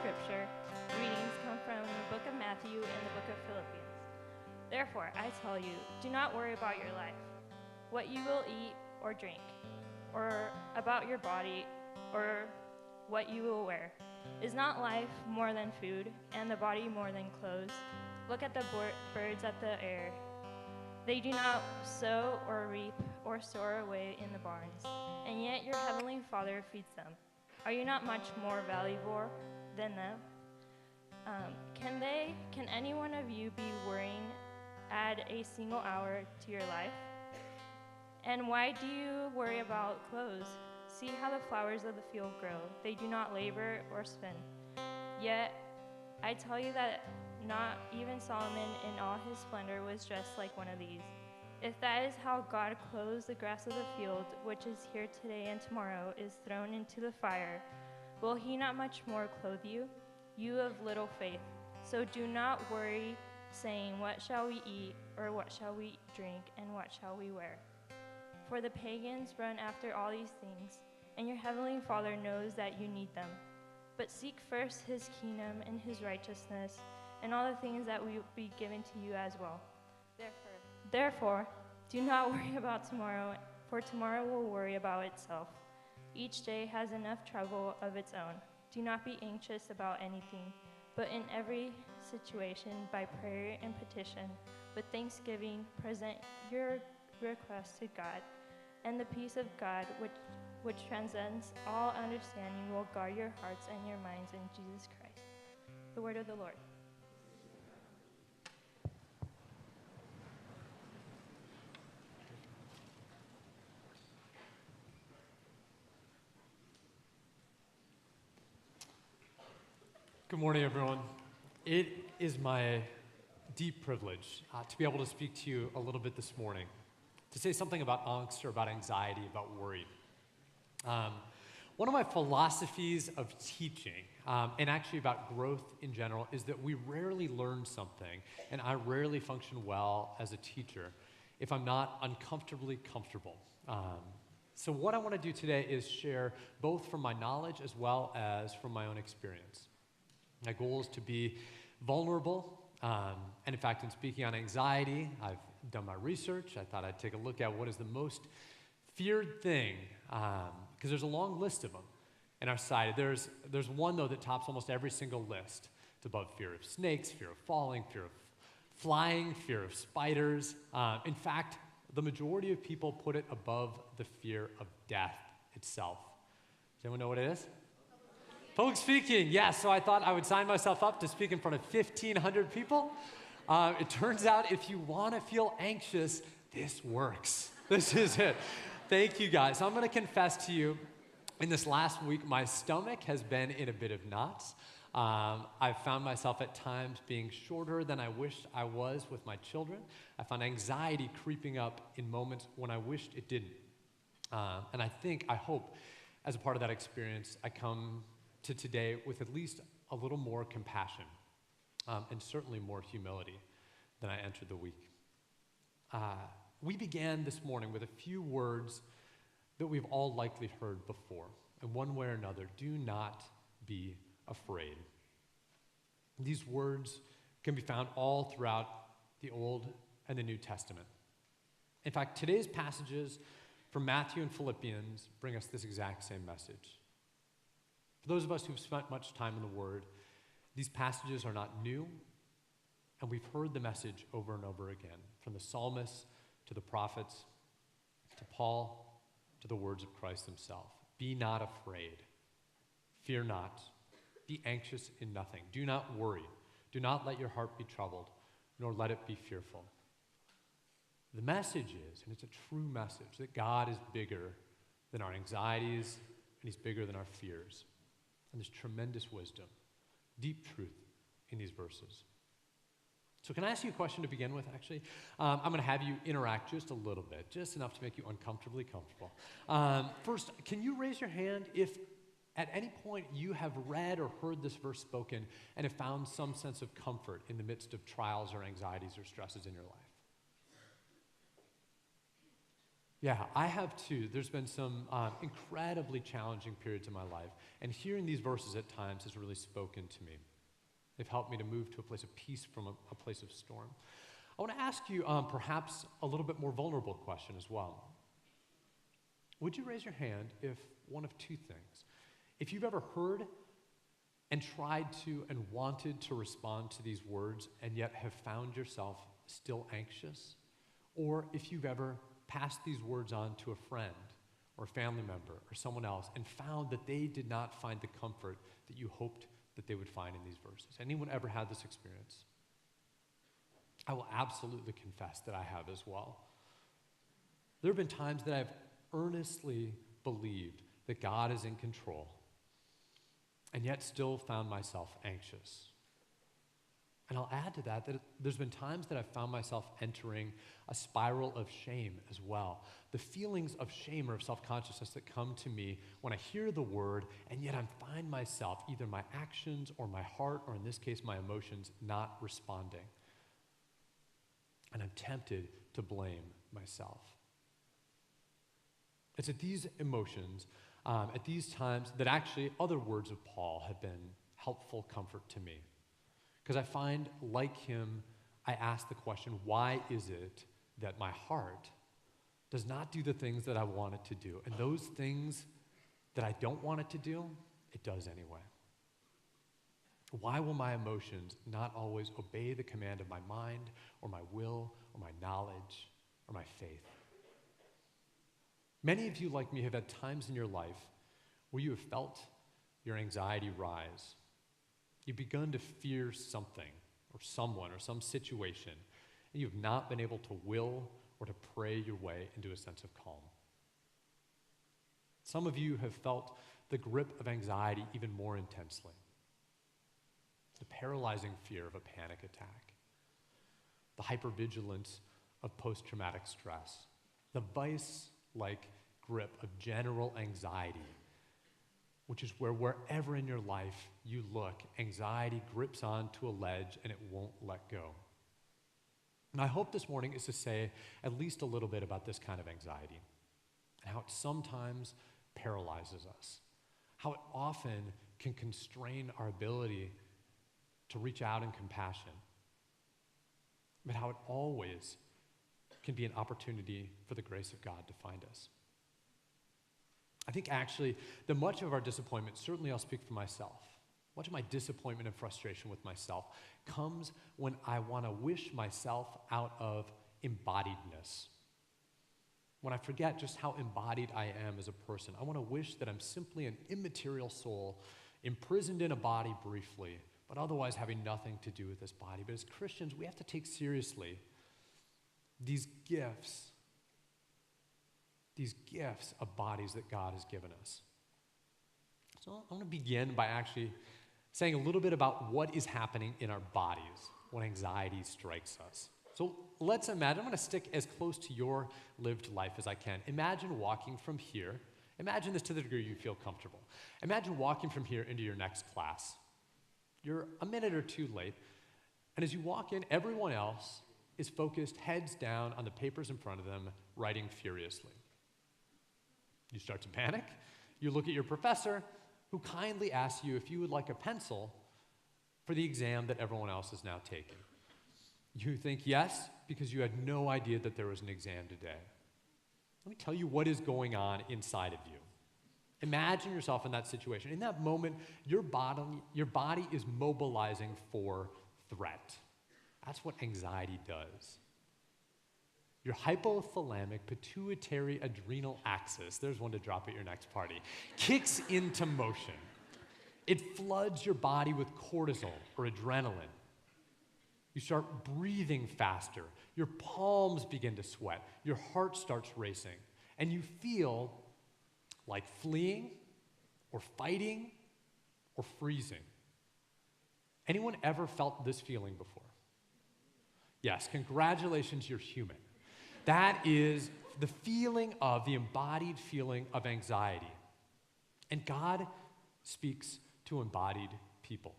scripture readings come from the book of Matthew and the book of Philippians. Therefore, I tell you, do not worry about your life, what you will eat or drink, or about your body, or what you will wear. Is not life more than food, and the body more than clothes? Look at the birds of the air. They do not sow or reap or store away in the barns, and yet your heavenly Father feeds them. Are you not much more valuable than them? Can any one of you be worrying add a single hour to your life? And why do you worry about clothes? See how the flowers of the field grow. They do not labor or spin. Yet I tell you that not even Solomon in all his splendor was dressed like one of these. If that is how God clothes the grass of the field, which is here today and tomorrow is thrown into the fire, will he not much more clothe you, you of little faith? So do not worry, saying, what shall we eat, or what shall we drink, and what shall we wear? For the pagans run after all these things, and your heavenly Father knows that you need them. But seek first his kingdom and his righteousness, and all the things that will be given to you as well. Therefore, do not worry about tomorrow, for tomorrow will worry about itself. Each day has enough trouble of its own. Do not be anxious about anything, but in every situation, by prayer and petition, with thanksgiving, present your requests to God, and the peace of God, which transcends all understanding, will guard your hearts and your minds in Jesus Christ. The word of the Lord. Good morning, everyone. It is my deep privilege to be able to speak to you a little bit this morning, to say something about angst or about anxiety, about worry. One of my philosophies of teaching, and actually about growth in general, is that we rarely learn something, and I rarely function well as a teacher if I'm not uncomfortably comfortable. So what I want to do today is share both from my knowledge as well as from my own experience. My goal is to be vulnerable, and in fact, in speaking on anxiety, I've done my research. I thought I'd take a look at what is the most feared thing, because there's a long list of them in our society. There's one, though, that tops almost every single list. It's above fear of snakes, fear of falling, fear of flying, fear of spiders. In fact, the majority of people put it above the fear of death itself. Does anyone know what it is? Public speaking, yes. So I thought I would sign myself up to speak in front of 1,500 people. It turns out if you want to feel anxious, this works. This is it. Thank you, guys. So I'm going to confess to you, in this last week, my stomach has been in a bit of knots. I've found myself at times being shorter than I wished I was with my children. I found anxiety creeping up in moments when I wished it didn't. And I hope, as a part of that experience, I come to today with at least a little more compassion and certainly more humility than I entered the week. We began this morning with a few words that we've all likely heard before. In one way or another, do not be afraid. These words can be found all throughout the Old and the New Testament. In fact, today's passages from Matthew and Philippians bring us this exact same message. For those of us who've spent much time in the Word, these passages are not new, and we've heard the message over and over again, from the psalmists to the prophets, to Paul, to the words of Christ himself. Be not afraid. Fear not. Be anxious in nothing. Do not worry. Do not let your heart be troubled, nor let it be fearful. The message is, and it's a true message, that God is bigger than our anxieties, and he's bigger than our fears. And there's tremendous wisdom, deep truth in these verses. So can I ask you a question to begin with, actually? I'm going to have you interact just a little bit, just enough to make you uncomfortably comfortable. First, can you raise your hand if at any point you have read or heard this verse spoken and have found some sense of comfort in the midst of trials or anxieties or stresses in your life? Yeah, I have too. There's been some incredibly challenging periods in my life, and hearing these verses at times has really spoken to me. They've helped me to move to a place of peace from a place of storm. I want to ask you perhaps a little bit more vulnerable question as well. Would you raise your hand if one of two things? If you've ever heard and tried to and wanted to respond to these words and yet have found yourself still anxious, or if you've ever passed these words on to a friend or a family member or someone else and found that they did not find the comfort that you hoped that they would find in these verses. Anyone ever had this experience? I will absolutely confess that I have as well. There have been times that I've earnestly believed that God is in control and yet still found myself anxious. And I'll add to that there's been times that I've found myself entering a spiral of shame as well. The feelings of shame or of self-consciousness that come to me when I hear the word, and yet I find myself, either my actions or my heart, or in this case, my emotions, not responding. And I'm tempted to blame myself. It's at these emotions, at these times, that actually other words of Paul have been helpful comfort to me. Because I find, like him, I ask the question, why is it that my heart does not do the things that I want it to do? And those things that I don't want it to do, it does anyway. Why will my emotions not always obey the command of my mind or my will or my knowledge or my faith? Many of you, like me, have had times in your life where you have felt your anxiety rise. You've begun to fear something or someone or some situation, and you've not been able to will or to pray your way into a sense of calm. Some of you have felt the grip of anxiety even more intensely. The paralyzing fear of a panic attack, the hypervigilance of post-traumatic stress, the vice-like grip of general anxiety, which is where wherever in your life you look, anxiety grips onto a ledge and it won't let go. And I hope this morning is to say at least a little bit about this kind of anxiety and how it sometimes paralyzes us, how it often can constrain our ability to reach out in compassion, but how it always can be an opportunity for the grace of God to find us. I think actually that much of our disappointment, certainly I'll speak for myself, much of my disappointment and frustration with myself comes when I want to wish myself out of embodiedness. When I forget just how embodied I am as a person. I want to wish that I'm simply an immaterial soul imprisoned in a body briefly, but otherwise having nothing to do with this body. But as Christians, we have to take seriously these gifts of bodies that God has given us. So I want to begin by actually saying a little bit about what is happening in our bodies when anxiety strikes us. So let's imagine, I'm going to stick as close to your lived life as I can. Imagine walking from here. Imagine this to the degree you feel comfortable. Imagine walking from here into your next class. You're a minute or two late, and as you walk in, everyone else is focused heads down on the papers in front of them, writing furiously. You start to panic. You look at your professor, who kindly asks you if you would like a pencil for the exam that everyone else is now taking. You think yes, because you had no idea that there was an exam today. Let me tell you what is going on inside of you. Imagine yourself in that situation. In that moment, your body is mobilizing for threat. That's what anxiety does. Your hypothalamic pituitary adrenal axis, there's one to drop at your next party, kicks into motion. It floods your body with cortisol or adrenaline. You start breathing faster. Your palms begin to sweat. Your heart starts racing. And you feel like fleeing or fighting or freezing. Anyone ever felt this feeling before? Yes, congratulations, you're human. That is the feeling of, the embodied feeling of anxiety. And God speaks to embodied people.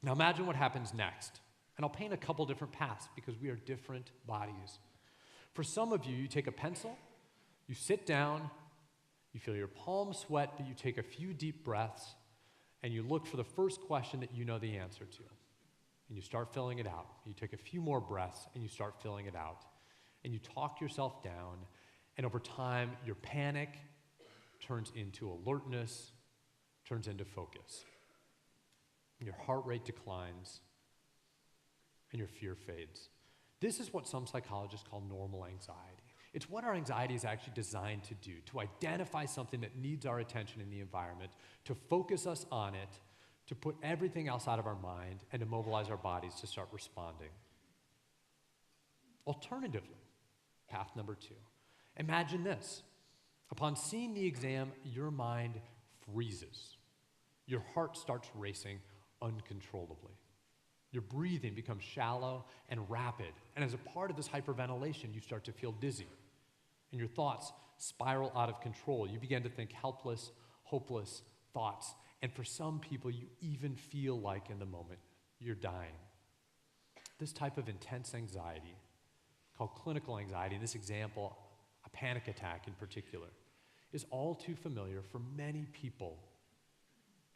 Now imagine what happens next. And I'll paint a couple different paths because we are different bodies. For some of you, you take a pencil, you sit down, you feel your palms sweat, but you take a few deep breaths, and you look for the first question that you know the answer to. And you start filling it out. You take a few more breaths, and you start filling it out. And you talk yourself down, and over time, your panic turns into alertness, turns into focus. And your heart rate declines, and your fear fades. This is what some psychologists call normal anxiety. It's what our anxiety is actually designed to do, to identify something that needs our attention in the environment, to focus us on it, to put everything else out of our mind, and to mobilize our bodies to start responding. Alternatively, path number 2. Imagine this. Upon seeing the exam, your mind freezes. Your heart starts racing uncontrollably. Your breathing becomes shallow and rapid. And as a part of this hyperventilation, you start to feel dizzy. And your thoughts spiral out of control. You begin to think helpless, hopeless thoughts. And for some people, you even feel like in the moment you're dying. This type of intense anxiety, called clinical anxiety, in this example, a panic attack in particular, is all too familiar for many people,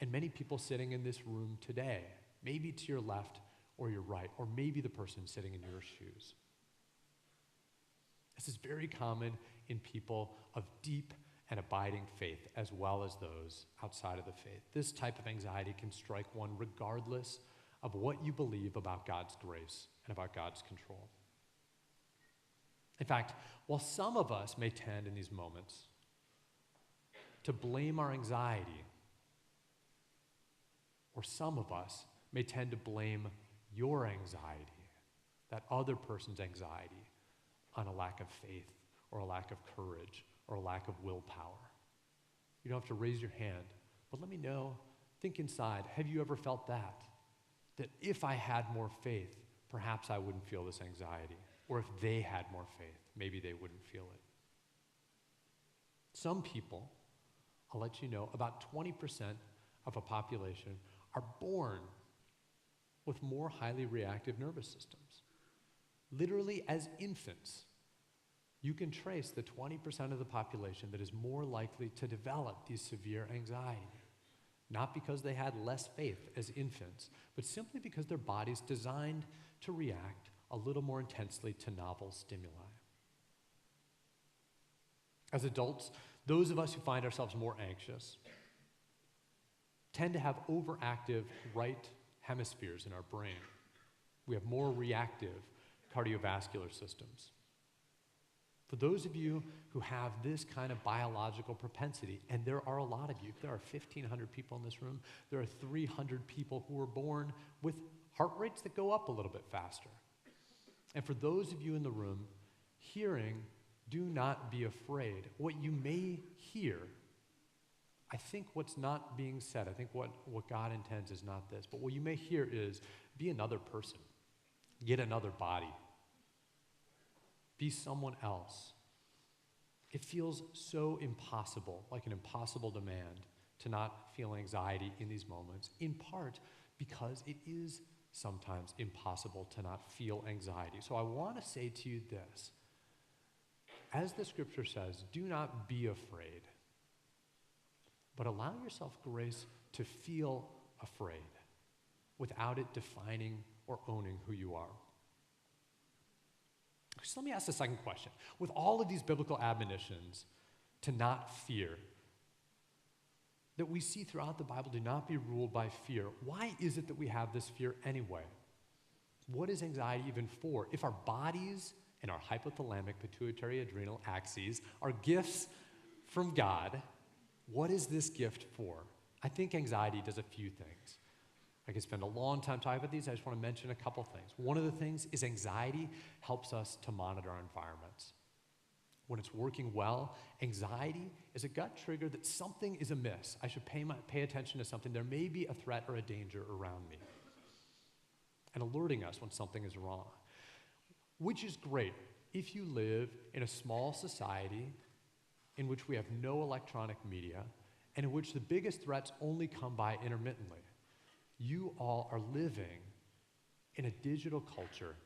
and many people sitting in this room today, maybe to your left or your right, or maybe the person sitting in your shoes. This is very common in people of deep and abiding faith, as well as those outside of the faith. This type of anxiety can strike one regardless of what you believe about God's grace and about God's control. In fact, while some of us may tend in these moments to blame our anxiety, or some of us may tend to blame your anxiety, that other person's anxiety, on a lack of faith or a lack of courage or a lack of willpower. You don't have to raise your hand, but let me know, think inside, have you ever felt that? That if I had more faith, perhaps I wouldn't feel this anxiety. Or if they had more faith, maybe they wouldn't feel it. Some people, I'll let you know, about 20% of a population are born with more highly reactive nervous systems. Literally, as infants, you can trace the 20% of the population that is more likely to develop these severe anxiety. Not because they had less faith as infants, but simply because their body's designed to react a little more intensely to novel stimuli. As adults, those of us who find ourselves more anxious tend to have overactive right hemispheres in our brain. We have more reactive cardiovascular systems. For those of you who have this kind of biological propensity, and there are a lot of you, there are 1,500 people in this room, there are 300 people who were born with heart rates that go up a little bit faster. And for those of you in the room, hearing, do not be afraid. What you may hear, I think what's not being said, I think what God intends is not this, but what you may hear is, be another person. Get another body. Be someone else. It feels so impossible, like an impossible demand, to not feel anxiety in these moments, in part because it is sometimes impossible to not feel anxiety. So I want to say to you this. As the scripture says, do not be afraid, but allow yourself grace to feel afraid without it defining or owning who you are. So let me ask the second question. With all of these biblical admonitions to not fear that we see throughout the Bible, do not be ruled by fear. Why is it that we have this fear anyway? What is anxiety even for? If our bodies and our hypothalamic pituitary adrenal axes are gifts from God, what is this gift for? I think anxiety does a few things. I could spend a long time talking about these. I just want to mention a couple things. One of the things is anxiety helps us to monitor our environments. When it's working well, anxiety is a gut trigger that something is amiss. I should pay attention to something. There may be a threat or a danger around me, and alerting us when something is wrong, which is great if you live in a small society in which we have no electronic media and in which the biggest threats only come by intermittently. You all are living in a digital culture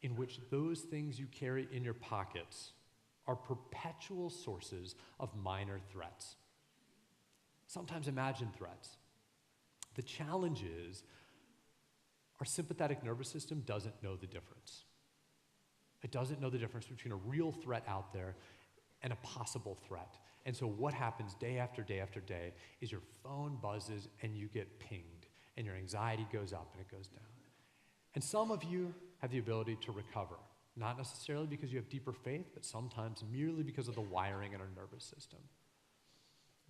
in which those things you carry in your pockets are perpetual sources of minor threats. Sometimes imagined threats. The challenge is our sympathetic nervous system doesn't know the difference. It doesn't know the difference between a real threat out there and a possible threat. And so what happens day after day after day is your phone buzzes and you get pinged, and your anxiety goes up and it goes down. And some of you have the ability to recover, not necessarily because you have deeper faith, but sometimes merely because of the wiring in our nervous system.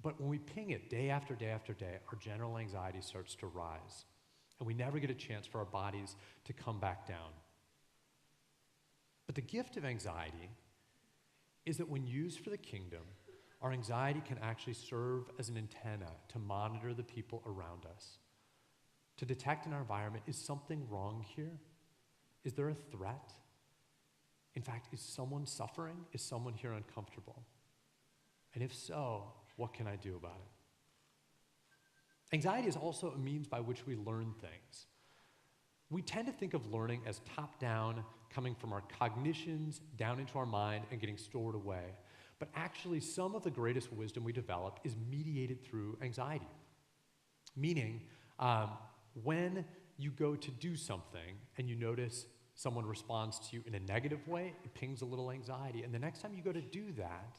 But when we ping it day after day after day, our general anxiety starts to rise, and we never get a chance for our bodies to come back down. But the gift of anxiety is that when used for the kingdom, our anxiety can actually serve as an antenna to monitor the people around us, to detect in our environment, is something wrong here? Is there a threat? In fact, is someone suffering? Is someone here uncomfortable? And if so, what can I do about it? Anxiety is also a means by which we learn things. We tend to think of learning as top-down, coming from our cognitions down into our mind and getting stored away. But actually, some of the greatest wisdom we develop is mediated through anxiety. Meaning, when you go to do something and you notice someone responds to you in a negative way, it pings a little anxiety. And the next time you go to do that,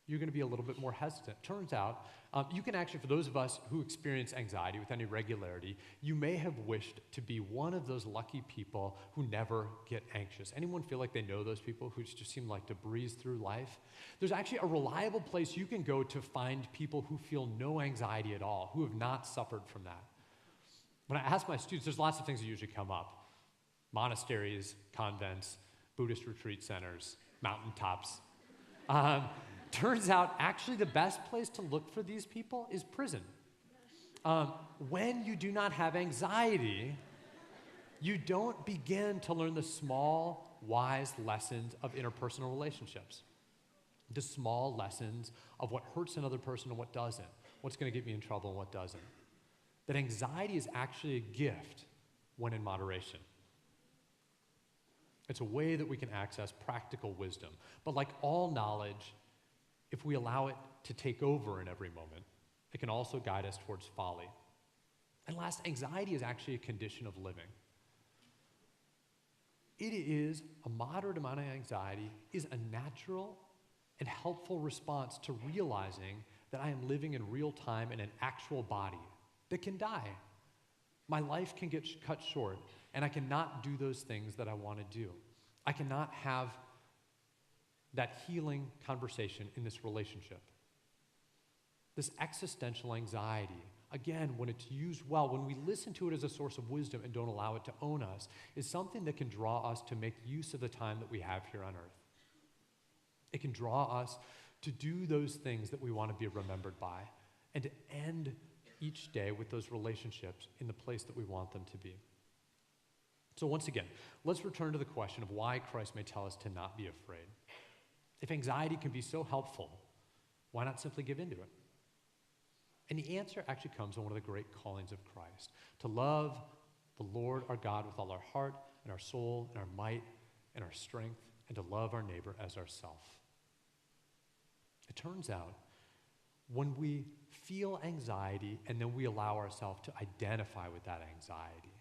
you're going to be a little bit more hesitant. Turns out, you can actually, for those of us who experience anxiety with any regularity, you may have wished to be one of those lucky people who never get anxious. Anyone feel like they know those people who just seem like to breeze through life? There's actually a reliable place you can go to find people who feel no anxiety at all, who have not suffered from that. When I ask my students, there's lots of things that usually come up. Monasteries, convents, Buddhist retreat centers, mountaintops. Turns out, actually, the best place to look for these people is prison. When you do not have anxiety, you don't begin to learn the small, wise lessons of interpersonal relationships. The small lessons of what hurts another person and what doesn't, what's going to get me in trouble and what doesn't. That anxiety is actually a gift when in moderation. It's a way that we can access practical wisdom. But like all knowledge, if we allow it to take over in every moment, it can also guide us towards folly. And last, anxiety is actually a condition of living. It is a moderate amount of anxiety is a natural and helpful response to realizing that I am living in real time in an actual body that can die. My life can get cut short, and I cannot do those things that I want to do. I cannot have that healing conversation in this relationship. This existential anxiety, again, when it's used well, when we listen to it as a source of wisdom and don't allow it to own us, is something that can draw us to make use of the time that we have here on earth. It can draw us to do those things that we want to be remembered by, and to end each day with those relationships in the place that we want them to be. So once again, let's return to the question of why Christ may tell us to not be afraid. If anxiety can be so helpful, why not simply give in to it? And the answer actually comes in one of the great callings of Christ, to love the Lord our God with all our heart and our soul and our might and our strength, and to love our neighbor as ourself. It turns out, when we feel anxiety and then we allow ourselves to identify with that anxiety,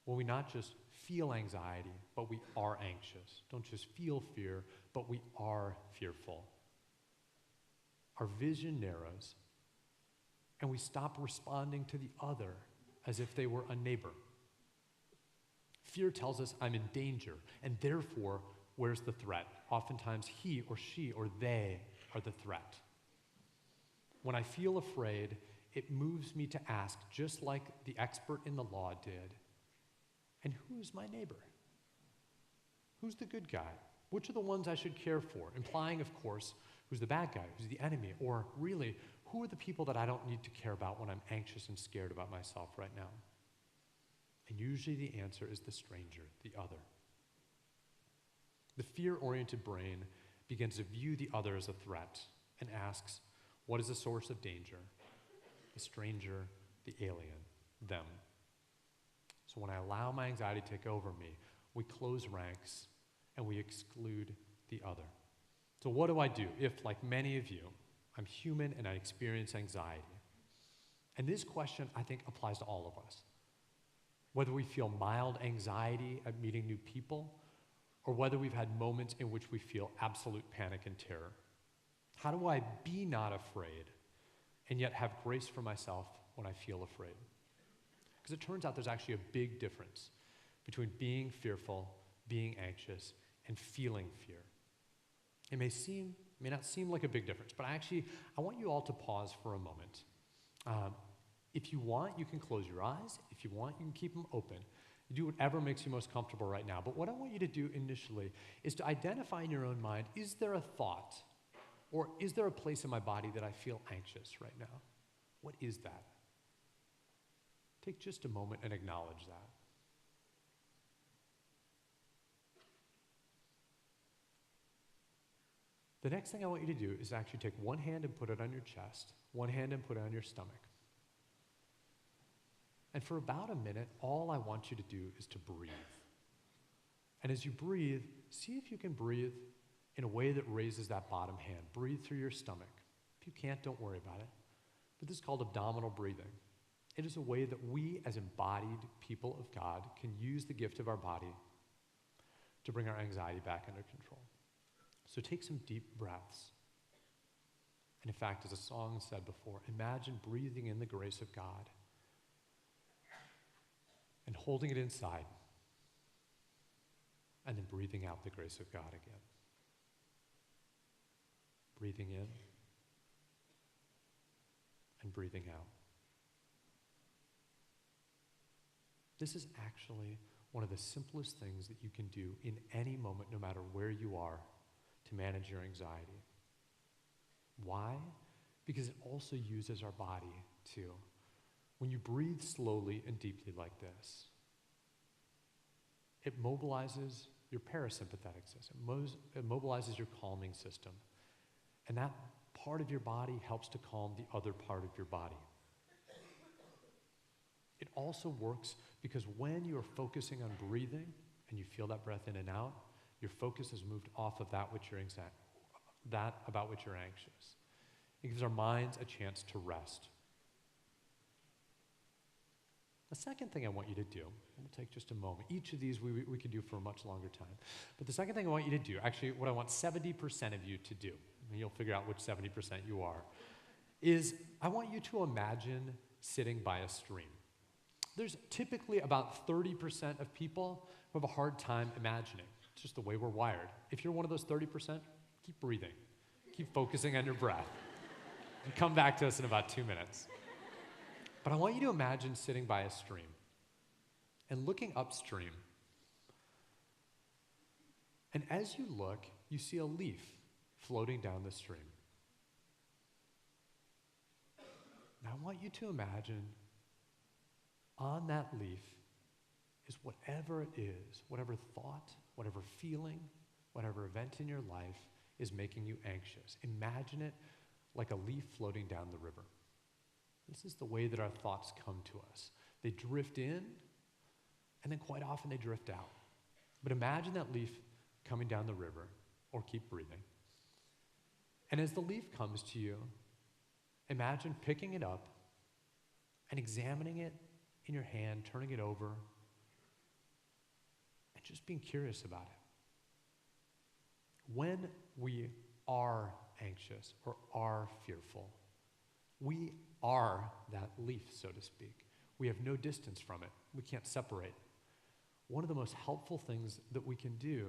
when we not just feel anxiety, but we are anxious, don't just feel fear, but we are fearful, our vision narrows, and we stop responding to the other as if they were a neighbor. Fear tells us I'm in danger, and therefore, where's the threat? Oftentimes, he or she or they are the threat. When I feel afraid, it moves me to ask, just like the expert in the law did, and who's my neighbor? Who's the good guy? Which are the ones I should care for? Implying, of course, who's the bad guy, who's the enemy, or really, who are the people that I don't need to care about when I'm anxious and scared about myself right now? And usually the answer is the stranger, the other. The fear-oriented brain begins to view the other as a threat and asks, what is the source of danger? The stranger, the alien, them. So when I allow my anxiety to take over me, we close ranks, and we exclude the other. So what do I do if, like many of you, I'm human and I experience anxiety? And this question, I think, applies to all of us. Whether we feel mild anxiety at meeting new people, or whether we've had moments in which we feel absolute panic and terror. How do I be not afraid and yet have grace for myself when I feel afraid? Because it turns out there's actually a big difference between being fearful, being anxious, and feeling fear. It may not seem like a big difference, but I want you all to pause for a moment. If you want, you can close your eyes. If you want, you can keep them open. You do whatever makes you most comfortable right now. But what I want you to do initially is to identify in your own mind, is there a thought or is there a place in my body that I feel anxious right now? What is that? Take just a moment and acknowledge that. The next thing I want you to do is actually take one hand and put it on your chest, one hand and put it on your stomach. And for about a minute, all I want you to do is to breathe. And as you breathe, see if you can breathe in a way that raises that bottom hand. Breathe through your stomach. If you can't, don't worry about it. But this is called abdominal breathing. It is a way that we, as embodied people of God, can use the gift of our body to bring our anxiety back under control. So take some deep breaths. And in fact, as a song said before, imagine breathing in the grace of God and holding it inside, and then breathing out the grace of God again. Breathing in and breathing out. This is actually one of the simplest things that you can do in any moment, no matter where you are, to manage your anxiety. Why? Because it also uses our body too. When you breathe slowly and deeply like this, it mobilizes your parasympathetic system. It mobilizes your calming system. And that part of your body helps to calm the other part of your body. It also works because when you're focusing on breathing and you feel that breath in and out, your focus is moved off of that about which you're anxious. It gives our minds a chance to rest. The second thing I want you to do, and we'll take just a moment. Each of these we could do for a much longer time. But the second thing I want you to do, actually what I want 70% of you to do, and you'll figure out which 70% you are, is I want you to imagine sitting by a stream. There's typically about 30% of people who have a hard time imagining. It's just the way we're wired. If you're one of those 30%, keep breathing. Keep focusing on your breath. And come back to us in about 2 minutes. But I want you to imagine sitting by a stream and looking upstream. And as you look, you see a leaf floating down the stream. Now I want you to imagine on that leaf is whatever it is, whatever thought, whatever feeling, whatever event in your life is making you anxious. Imagine it like a leaf floating down the river. This is the way that our thoughts come to us. They drift in, and then quite often they drift out. But imagine that leaf coming down the river, or keep breathing. And as the leaf comes to you, imagine picking it up and examining it in your hand, turning it over, and just being curious about it. When we are anxious or are fearful, we are that leaf, so to speak. We have no distance from it. We can't separate. One of the most helpful things that we can do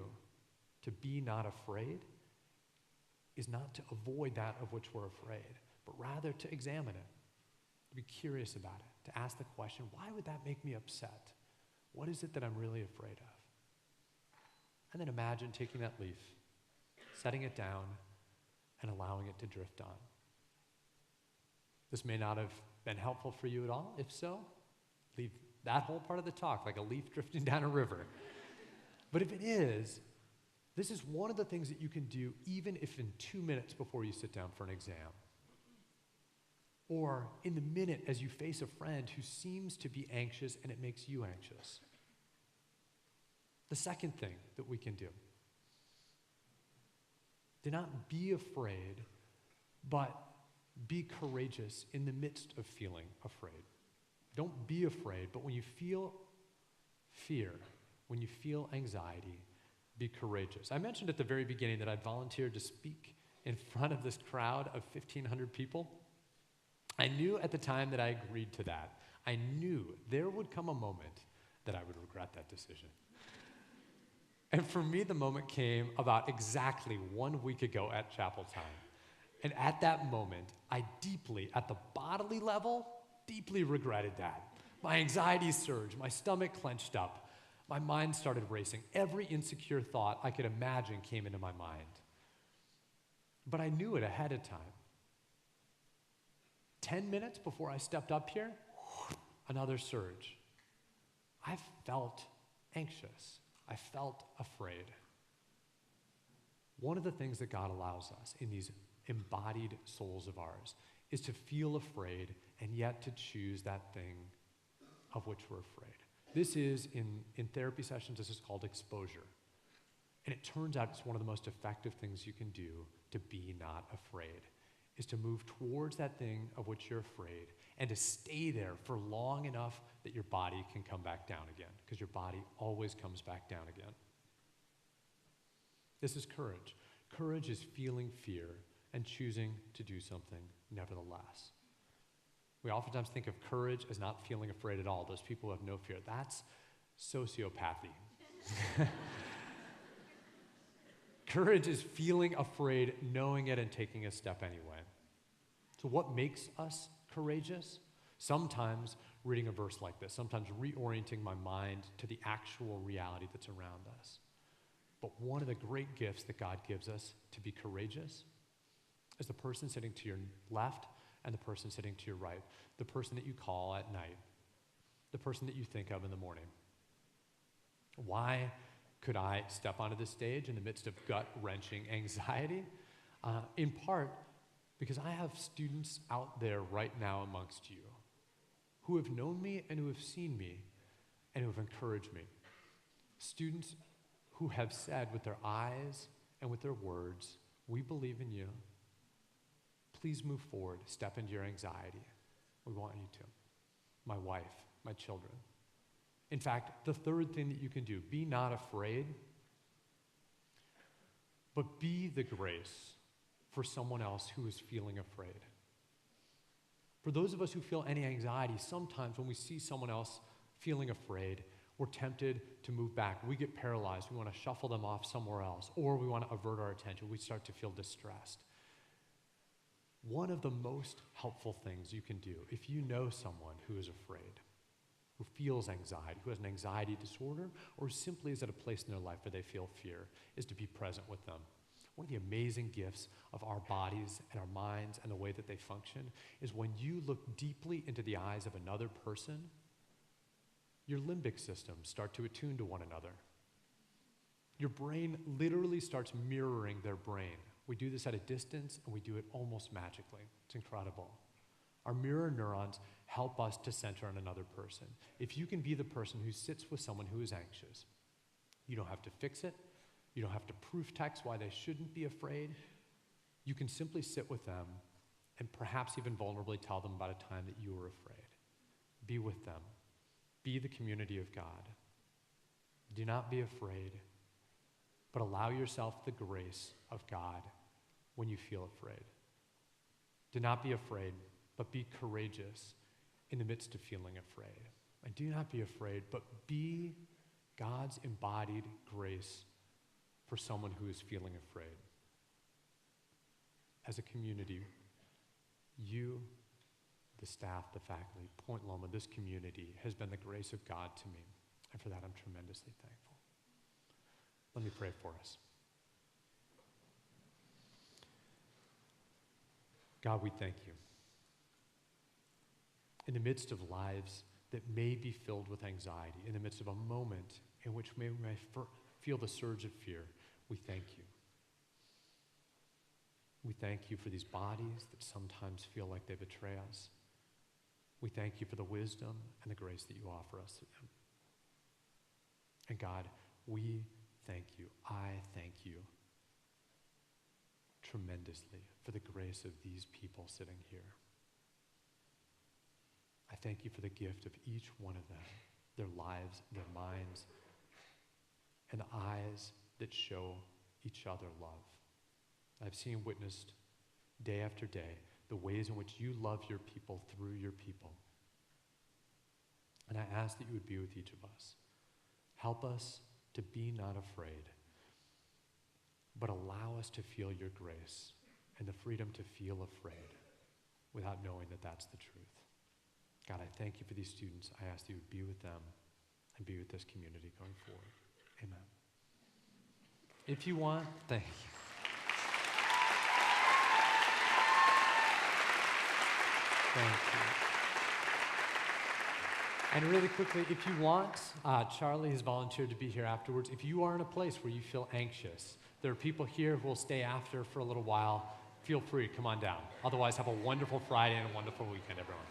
to be not afraid is not to avoid that of which we're afraid, but rather to examine it, to be curious about it, to ask the question, why would that make me upset? What is it that I'm really afraid of? And then imagine taking that leaf, setting it down, and allowing it to drift on. This may not have been helpful for you at all. If so, leave that whole part of the talk like a leaf drifting down a river. But if it is, this is one of the things that you can do even if in 2 minutes before you sit down for an exam. Or in the minute as you face a friend who seems to be anxious and it makes you anxious. The second thing that we can do not be afraid, but be courageous in the midst of feeling afraid. Don't be afraid, but when you feel fear, when you feel anxiety, be courageous. I mentioned at the very beginning that I'd volunteered to speak in front of this crowd of 1,500 people. I knew at the time that I agreed to that, I knew there would come a moment that I would regret that decision. And for me, the moment came about exactly 1 week ago at chapel time. And at that moment, I deeply, at the bodily level, deeply regretted that. My anxiety surged, my stomach clenched up, my mind started racing. Every insecure thought I could imagine came into my mind. But I knew it ahead of time. 10 minutes before I stepped up here, another surge. I felt anxious. I felt afraid. One of the things that God allows us in these embodied souls of ours is to feel afraid and yet to choose that thing of which we're afraid. This is, in therapy sessions, this is called exposure. And it turns out it's one of the most effective things you can do to be not afraid, is to move towards that thing of which you're afraid and to stay there for long enough that your body can come back down again, because your body always comes back down again. This is courage. Courage is feeling fear and choosing to do something nevertheless. We oftentimes think of courage as not feeling afraid at all. Those people who have no fear. That's sociopathy. Courage is feeling afraid, knowing it, and taking a step anyway. So what makes us courageous? Sometimes reading a verse like this, sometimes reorienting my mind to the actual reality that's around us. But one of the great gifts that God gives us to be courageous is the person sitting to your left and the person sitting to your right, the person that you call at night, the person that you think of in the morning. Why could I step onto this stage in the midst of gut-wrenching anxiety? In part, because I have students out there right now amongst you who have known me and who have seen me and who have encouraged me. Students who have said with their eyes and with their words, "We believe in you. Please move forward, step into your anxiety. We want you to." My wife, my children. In fact, the third thing that you can do, be not afraid, but be the grace for someone else who is feeling afraid. For those of us who feel any anxiety, sometimes when we see someone else feeling afraid, we're tempted to move back. We get paralyzed. We want to shuffle them off somewhere else, or we want to avert our attention. We start to feel distressed. One of the most helpful things you can do if you know someone who is afraid, who feels anxiety, who has an anxiety disorder, or simply is at a place in their life where they feel fear, is to be present with them. One of the amazing gifts of our bodies and our minds and the way that they function is when you look deeply into the eyes of another person, your limbic systems start to attune to one another. Your brain literally starts mirroring their brain. We do this at a distance, and we do it almost magically. It's incredible. Our mirror neurons help us to center on another person. If you can be the person who sits with someone who is anxious, you don't have to fix it. You don't have to proof text why they shouldn't be afraid. You can simply sit with them and perhaps even vulnerably tell them about a time that you were afraid. Be with them. Be the community of God. Do not be afraid, but allow yourself the grace of God when you feel afraid. Do not be afraid, but be courageous in the midst of feeling afraid. And do not be afraid, but be God's embodied grace for someone who is feeling afraid. As a community, you, the staff, the faculty, Point Loma, this community has been the grace of God to me. And for that, I'm tremendously thankful. Let me pray for us. God, we thank you. In the midst of lives that may be filled with anxiety, in the midst of a moment in which we may feel the surge of fear, we thank you. We thank you for these bodies that sometimes feel like they betray us. We thank you for the wisdom and the grace that you offer us through them. And God, we thank you. I thank you tremendously for the grace of these people sitting here. I thank you for the gift of each one of them, their lives, their minds, and eyes that show each other love. I've seen and witnessed day after day the ways in which you love your people through your people. And I ask that you would be with each of us. Help us to be not afraid, but allow us to feel your grace and the freedom to feel afraid without knowing that that's the truth. God, I thank you for these students. I ask that you would be with them and be with this community going forward. Amen. If you want, thank you. Thank you. And really quickly, if you want, Charlie has volunteered to be here afterwards. If you are in a place where you feel anxious, there are people here who will stay after for a little while. Feel free, come on down. Otherwise, have a wonderful Friday and a wonderful weekend, everyone.